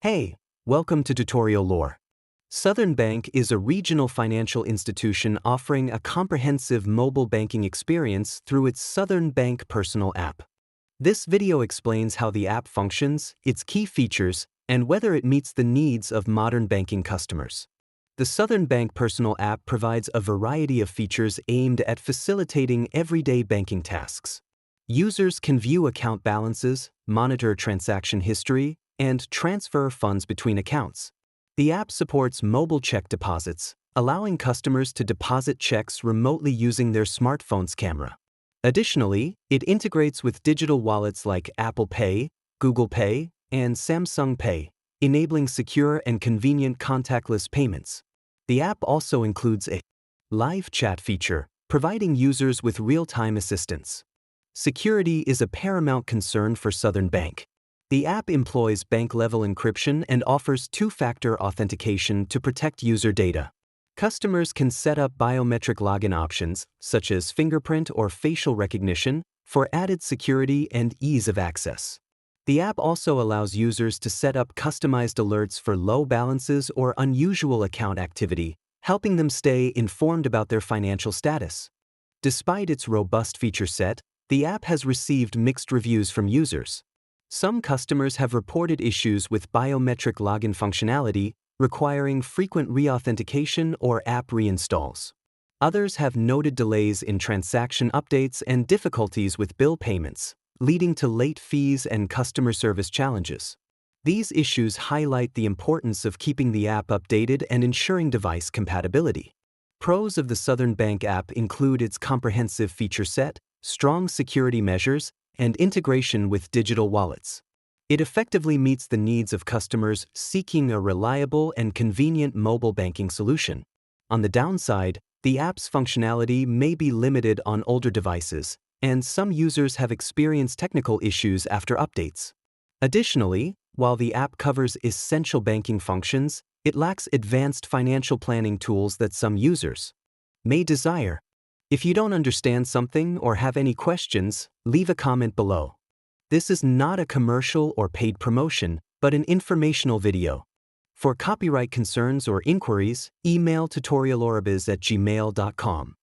Hey, welcome to Tutorial Lore. Southern Bank is a regional financial institution offering a comprehensive mobile banking experience through its Southern Bank personal app. This video explains how the app functions, its key features, and whether it meets the needs of modern banking customers. The Southern Bank personal app provides a variety of features aimed at facilitating everyday banking tasks. Users can view account balances, monitor transaction history, and transfer funds between accounts. The app supports mobile check deposits, allowing customers to deposit checks remotely using their smartphone's camera. Additionally, it integrates with digital wallets like Apple Pay, Google Pay, and Samsung Pay, enabling secure and convenient contactless payments. The app also includes a live chat feature, providing users with real-time assistance. Security is a paramount concern for Southern Bank. The app employs bank-level encryption and offers two-factor authentication to protect user data. Customers can set up biometric login options, such as fingerprint or facial recognition, for added security and ease of access. The app also allows users to set up customized alerts for low balances or unusual account activity, helping them stay informed about their financial status. Despite its robust feature set, the app has received mixed reviews from users. Some customers have reported issues with biometric login functionality, requiring frequent reauthentication or app reinstalls. Others have noted delays in transaction updates and difficulties with bill payments, leading to late fees and customer service challenges. These issues highlight the importance of keeping the app updated and ensuring device compatibility. Pros of the Southern Bank app include its comprehensive feature set, strong security measures, and integration with digital wallets. It effectively meets the needs of customers seeking a reliable and convenient mobile banking solution. On the downside, the app's functionality may be limited on older devices, and some users have experienced technical issues after updates. Additionally, while the app covers essential banking functions, it lacks advanced financial planning tools that some users may desire. If you don't understand something or have any questions, leave a comment below. This is not a commercial or paid promotion, but an informational video. For copyright concerns or inquiries, email tutorialorbiz@gmail.com.